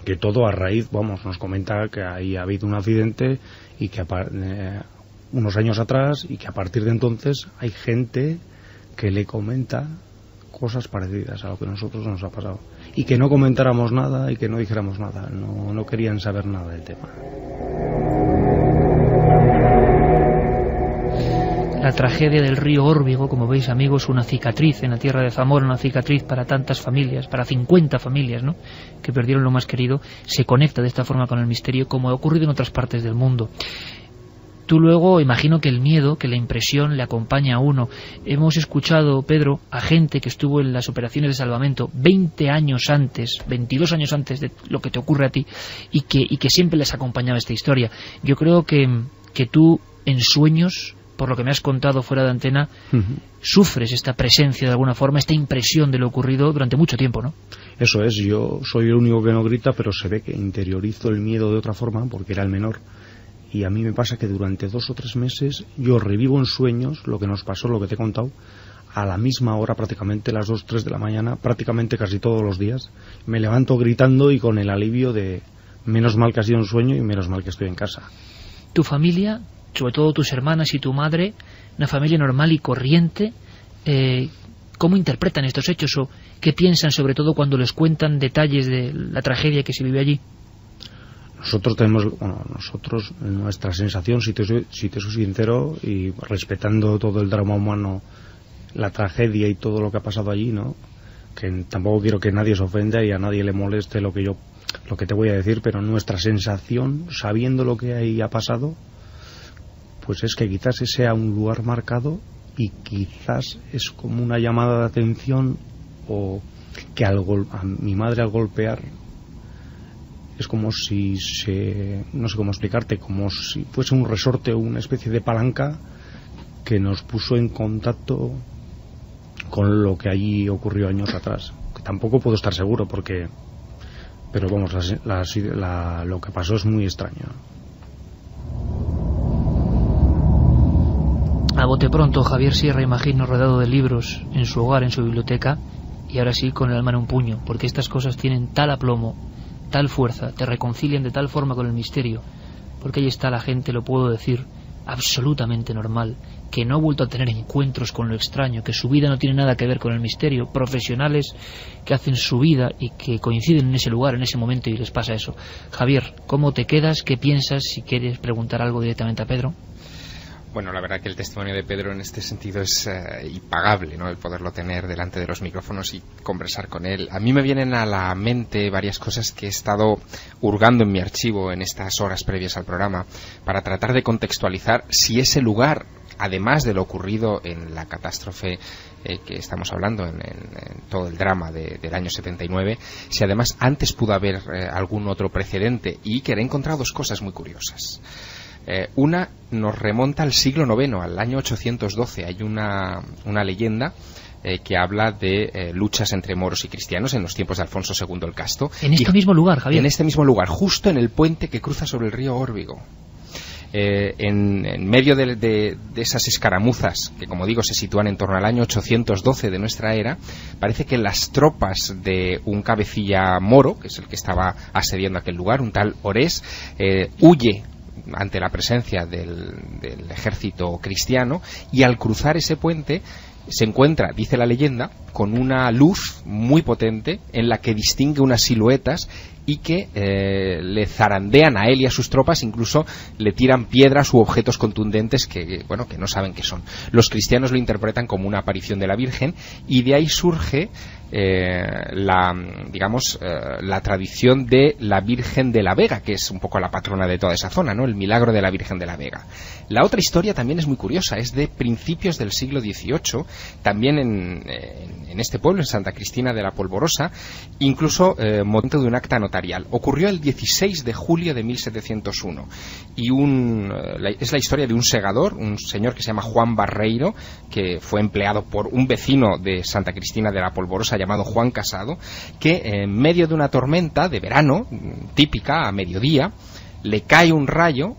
que todo a raíz, nos comenta que ahí ha habido un accidente y que unos años atrás, y que a partir de entonces hay gente que le comenta cosas parecidas a lo que a nosotros nos ha pasado, y que no comentáramos nada y que no dijéramos nada, no querían saber nada del tema. La tragedia del río Órbigo, como veis, amigos, una cicatriz en la tierra de Zamora, una cicatriz para tantas familias, para 50 familias, ¿no?, que perdieron lo más querido. Se conecta de esta forma con el misterio, como ha ocurrido en otras partes del mundo. Tú luego, imagino que el miedo, que la impresión le acompaña a uno. Hemos escuchado, Pedro, a gente que estuvo en las operaciones de salvamento 20 años antes, 22 años antes de lo que te ocurre a ti, y que siempre les acompañaba esta historia. Yo creo que tú, en sueños, por lo que me has contado fuera de antena, sufres esta presencia de alguna forma, esta impresión de lo ocurrido durante mucho tiempo, ¿no? Eso es, yo soy el único que no grita, pero se ve que interiorizo el miedo de otra forma, porque era el menor. Y a mí me pasa que durante 2 o 3 meses yo revivo en sueños lo que nos pasó, lo que te he contado, a la misma hora prácticamente, las 2 o 3 de la mañana, prácticamente casi todos los días. Me levanto gritando y con el alivio de menos mal que ha sido un sueño y menos mal que estoy en casa. Tu familia, sobre todo tus hermanas y tu madre, una familia normal y corriente, ¿cómo interpretan estos hechos o qué piensan, sobre todo cuando les cuentan detalles de la tragedia que se vive allí? Nosotros, nuestra sensación, si te soy sincero, y respetando todo el drama humano, la tragedia y todo lo que ha pasado allí, ¿no?, que tampoco quiero que nadie se ofenda y a nadie le moleste lo que te voy a decir, pero nuestra sensación, sabiendo lo que ahí ha pasado, pues es que quizás ese sea un lugar marcado y quizás es como una llamada de atención, o que a mi madre al golpear es como si no sé cómo explicarte, como si fuese un resorte o una especie de palanca que nos puso en contacto con lo que allí ocurrió años atrás. Que tampoco puedo estar seguro pero vamos, lo que pasó es muy extraño. A bote pronto, Javier Sierra, imagino, rodeado de libros en su hogar, en su biblioteca, y ahora sí con el alma en un puño, porque estas cosas tienen tal aplomo, tal fuerza, te reconcilian de tal forma con el misterio, porque ahí está la gente, lo puedo decir, absolutamente normal, que no ha vuelto a tener encuentros con lo extraño, que su vida no tiene nada que ver con el misterio, profesionales que hacen su vida y que coinciden en ese lugar, en ese momento, y les pasa eso. Javier, ¿cómo te quedas? ¿Qué piensas? Si quieres preguntar algo directamente a Pedro. Bueno, la verdad que el testimonio de Pedro en este sentido es impagable, ¿no? El poderlo tener delante de los micrófonos y conversar con él. A mí me vienen a la mente varias cosas que he estado hurgando en mi archivo en estas horas previas al programa para tratar de contextualizar si ese lugar, además de lo ocurrido en la catástrofe que estamos hablando, en todo el drama del año 79, si además antes pudo haber algún otro precedente, y que he encontrado dos cosas muy curiosas. Una nos remonta al siglo IX, al año 812. Hay una leyenda que habla de luchas entre moros y cristianos en los tiempos de Alfonso II el Casto. En este mismo lugar, Javier. En este mismo lugar, justo en el puente que cruza sobre el río Órbigo. En medio de esas escaramuzas, que como digo se sitúan en torno al año 812 de nuestra era, parece que las tropas de un cabecilla moro, que es el que estaba asediando aquel lugar, un tal Orés, huye ante la presencia del ejército cristiano, y al cruzar ese puente se encuentra, dice la leyenda, con una luz muy potente en la que distingue unas siluetas y que le zarandean a él y a sus tropas, incluso le tiran piedras u objetos contundentes que no saben qué son. Los cristianos lo interpretan como una aparición de la Virgen, y de ahí surge la tradición de la Virgen de la Vega, que es un poco la patrona de toda esa zona, ¿no? El milagro de la Virgen de la Vega. La otra historia también es muy curiosa, es de principios del siglo XVIII, también en este pueblo, en Santa Cristina de la Polvorosa, incluso motivo de un acta notarial. Ocurrió el 16 de julio de 1701, y es la historia de un segador, un señor que se llama Juan Barreiro, que fue empleado por un vecino de Santa Cristina de la Polvorosa llamado Juan Casado, que en medio de una tormenta de verano, típica, a mediodía, le cae un rayo.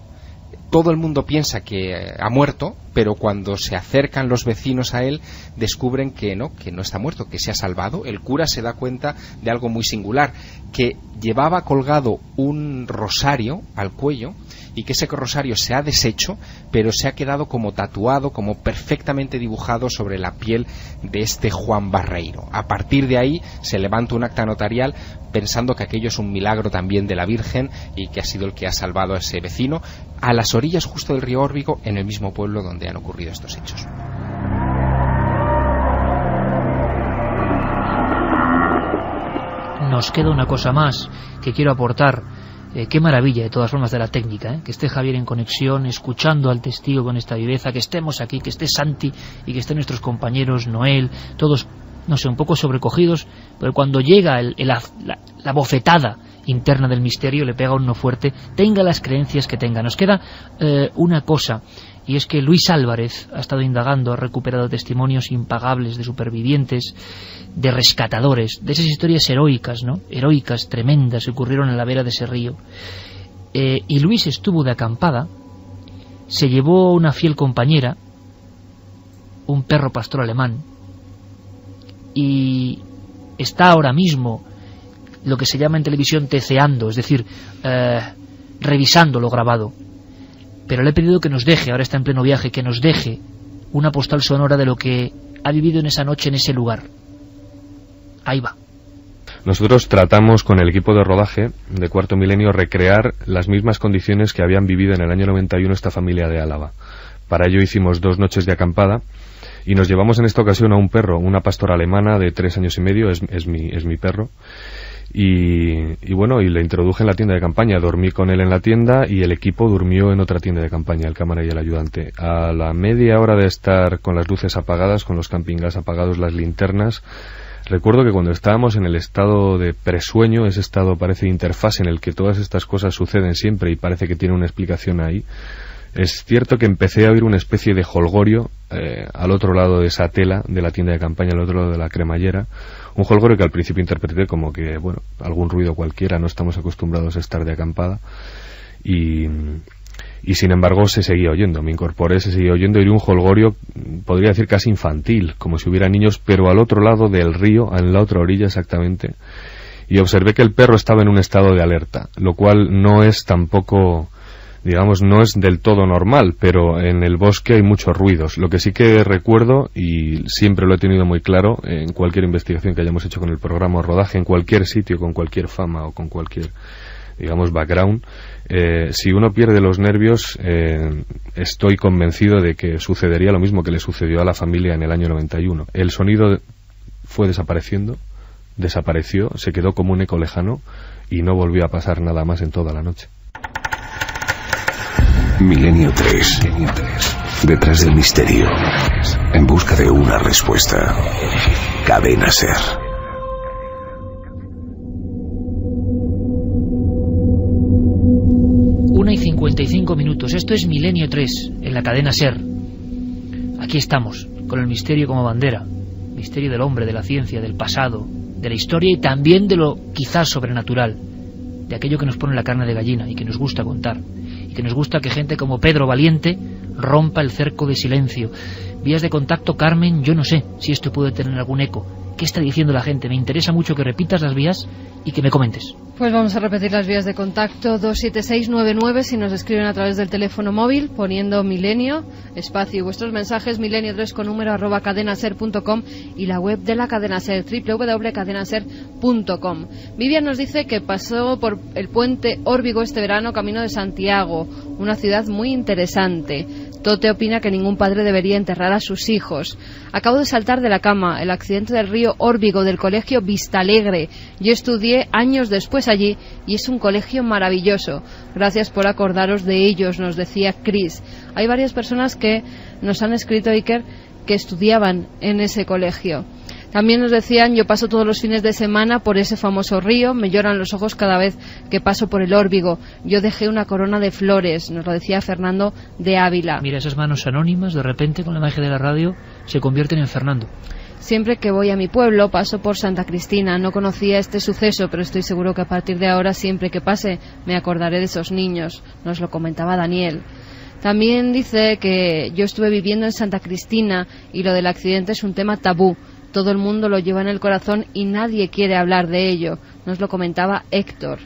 Todo el mundo piensa que ha muerto, pero cuando se acercan los vecinos a él descubren que no está muerto, que se ha salvado. El cura se da cuenta de algo muy singular, que llevaba colgado un rosario al cuello, y que ese rosario se ha deshecho, pero se ha quedado como tatuado, como perfectamente dibujado sobre la piel de este Juan Barreiro. A partir de ahí se levanta un acta notarial pensando que aquello es un milagro también de la Virgen, y que ha sido el que ha salvado a ese vecino, a las orillas justo del río Órbigo, en el mismo pueblo donde han ocurrido estos hechos. Nos queda una cosa más que quiero aportar. Qué maravilla, de todas formas, de la técnica, que esté Javier en conexión, escuchando al testigo con esta viveza, que estemos aquí, que esté Santi y que estén nuestros compañeros Noel, todos, no sé, un poco sobrecogidos, pero cuando llega la bofetada interna del misterio, le pega uno fuerte, tenga las creencias que tenga. Nos queda una cosa, y es que Luis Álvarez ha estado indagando, ha recuperado testimonios impagables de supervivientes, de rescatadores, de esas historias heroicas, ¿no? Heroicas, tremendas, que ocurrieron en la vera de ese río. Y Luis estuvo de acampada, se llevó una fiel compañera, un perro pastor alemán, y está ahora mismo lo que se llama en televisión teceando, es decir, revisando lo grabado. Pero le he pedido que nos deje, ahora está en pleno viaje, que nos deje una postal sonora de lo que ha vivido en esa noche en ese lugar. Ahí va. Nosotros tratamos con el equipo de rodaje de Cuarto Milenio recrear las mismas condiciones que habían vivido en el año 91 esta familia de Álava. Para ello hicimos 2 noches de acampada y nos llevamos en esta ocasión a un perro, una pastora alemana de 3 años y medio, es mi perro. Y bueno, y le introduje en la tienda de campaña, dormí con él en la tienda y el equipo durmió en otra tienda de campaña, el cámara y el ayudante. A la media hora de estar con las luces apagadas, con los camping gas apagados, las linternas, recuerdo que cuando estábamos en el estado de presueño, ese estado parece de interfaz en el que todas estas cosas suceden siempre y parece que tiene una explicación ahí, es cierto que empecé a oír una especie de jolgorio al otro lado de esa tela de la tienda de campaña, al otro lado de la cremallera, un jolgorio que al principio interpreté como que, bueno, algún ruido cualquiera, no estamos acostumbrados a estar de acampada, y sin embargo se seguía oyendo, me incorporé, se seguía oyendo, y un jolgorio, podría decir casi infantil, como si hubiera niños, pero al otro lado del río, en la otra orilla exactamente, y observé que el perro estaba en un estado de alerta, lo cual no es tampoco, digamos, no es del todo normal, pero en el bosque hay muchos ruidos. Lo que sí que recuerdo, y siempre lo he tenido muy claro, en cualquier investigación que hayamos hecho con el programa o rodaje, en cualquier sitio, con cualquier fama o con cualquier digamos, background, si uno pierde los nervios, estoy convencido de que sucedería lo mismo que le sucedió a la familia en el año 91. El sonido fue desapareció, se quedó como un eco lejano y no volvió a pasar nada más en toda la noche. Milenio 3. Detrás del misterio. En busca de una respuesta. Cadena SER. Una y 55 minutos. Esto es Milenio 3 en la cadena SER. Aquí estamos, con el misterio como bandera. Misterio del hombre, de la ciencia, del pasado, de la historia y también de lo quizás sobrenatural, de aquello que nos pone la carne de gallina y que nos gusta contar, y que nos gusta que gente como Pedro Valiente rompa el cerco de silencio. Vías de contacto, Carmen, yo no sé si esto puede tener algún eco. ¿Qué está diciendo la gente? Me interesa mucho que repitas las vías y que me comentes. Pues vamos a repetir las vías de contacto. 27699 si nos escriben a través del teléfono móvil poniendo Milenio, espacio y vuestros mensajes, milenio3 con número @cadenaser.com y la web de la cadena SER, www.cadenaser.com. Vivian nos dice que pasó por el puente Órbigo este verano camino de Santiago, una ciudad muy interesante. Tote opina que ningún padre debería enterrar a sus hijos. Acabo de saltar de la cama, el accidente del río Órbigo del colegio Vistalegre. Yo estudié años después allí y es un colegio maravilloso. Gracias por acordaros de ellos, nos decía Chris. Hay varias personas que nos han escrito, Iker, que estudiaban en ese colegio. También nos decían, yo paso todos los fines de semana por ese famoso río, me lloran los ojos cada vez que paso por el Órbigo. Yo dejé una corona de flores, nos lo decía Fernando de Ávila. Mira, esas manos anónimas, de repente, con la magia de la radio, se convierten en Fernando. Siempre que voy a mi pueblo paso por Santa Cristina. No conocía este suceso, pero estoy seguro que a partir de ahora, siempre que pase, me acordaré de esos niños. Nos lo comentaba Daniel. También dice que yo estuve viviendo en Santa Cristina y lo del accidente es un tema tabú. Todo el mundo lo lleva en el corazón y nadie quiere hablar de ello. Nos lo comentaba Héctor.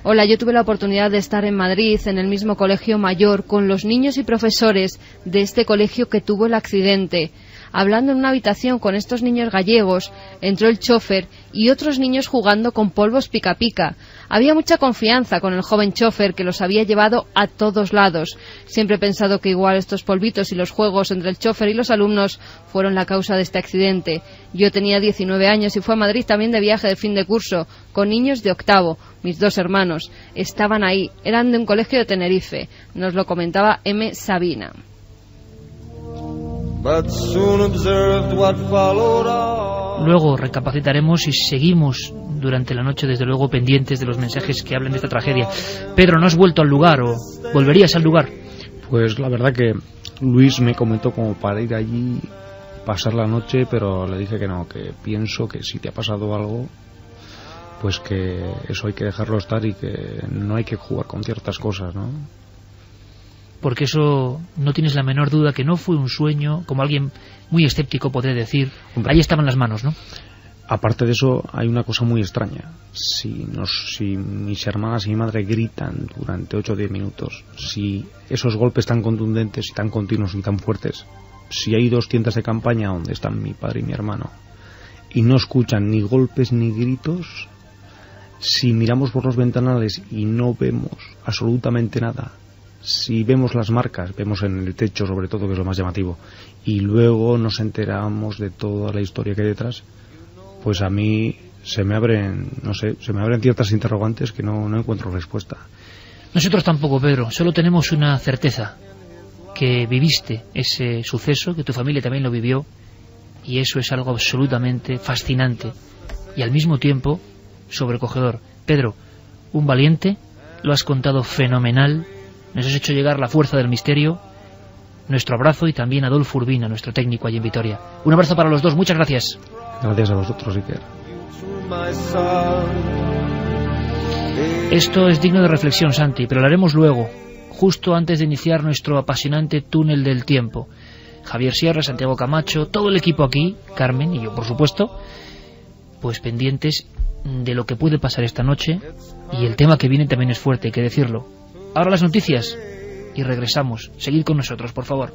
Hola, yo tuve la oportunidad de estar en Madrid, en el mismo colegio mayor, con los niños y profesores de este colegio que tuvo el accidente. Hablando en una habitación con estos niños gallegos, entró el chofer y otros niños jugando con polvos pica pica. Había mucha confianza con el joven chofer que los había llevado a todos lados. Siempre he pensado que igual estos polvitos y los juegos entre el chofer y los alumnos fueron la causa de este accidente. Yo tenía 19 años y fui a Madrid también de viaje de fin de curso, con niños de octavo. Mis dos hermanos estaban ahí, eran de un colegio de Tenerife. Nos lo comentaba M. Sabina. Luego recapacitaremos y seguimos durante la noche, desde luego, pendientes de los mensajes que hablan de esta tragedia. Pedro, ¿no has vuelto al lugar o volverías al lugar? Pues la verdad que Luis me comentó como para ir allí, pasar la noche, pero le dije que no, que pienso que si te ha pasado algo, pues que eso hay que dejarlo estar y que no hay que jugar con ciertas cosas, ¿no? Porque eso no tienes la menor duda que no fue un sueño, como alguien muy escéptico podría decir. Ahí estaban las manos, ¿no? Aparte de eso, hay una cosa muy extraña. Si mis hermanas y mi madre gritan durante 8 o 10 minutos, si esos golpes tan contundentes y tan continuos y tan fuertes, si hay 2 tiendas de campaña donde están mi padre y mi hermano y no escuchan ni golpes ni gritos, si miramos por los ventanales y no vemos absolutamente nada, si vemos las marcas, vemos en el techo sobre todo, que es lo más llamativo, y luego nos enteramos de toda la historia que hay detrás, pues a mí se me abren ciertas interrogantes que no encuentro respuesta. Nosotros tampoco, Pedro, solo tenemos una certeza, que viviste ese suceso, que tu familia también lo vivió, y eso es algo absolutamente fascinante y al mismo tiempo sobrecogedor. Pedro, un valiente, lo has contado fenomenal. Nos has hecho llegar la fuerza del misterio. Nuestro abrazo, y también a Adolfo Urbina, nuestro técnico allí en Vitoria. Un abrazo para los dos, muchas gracias. Gracias a vosotros, Iker. Esto es digno de reflexión, Santi, pero lo haremos luego, justo antes de iniciar nuestro apasionante túnel del tiempo. Javier Sierra, Santiago Camacho, todo el equipo aquí, Carmen y yo, por supuesto, pues pendientes de lo que puede pasar esta noche, y el tema que viene también es fuerte, hay que decirlo. Ahora las noticias y regresamos. Seguid con nosotros, por favor.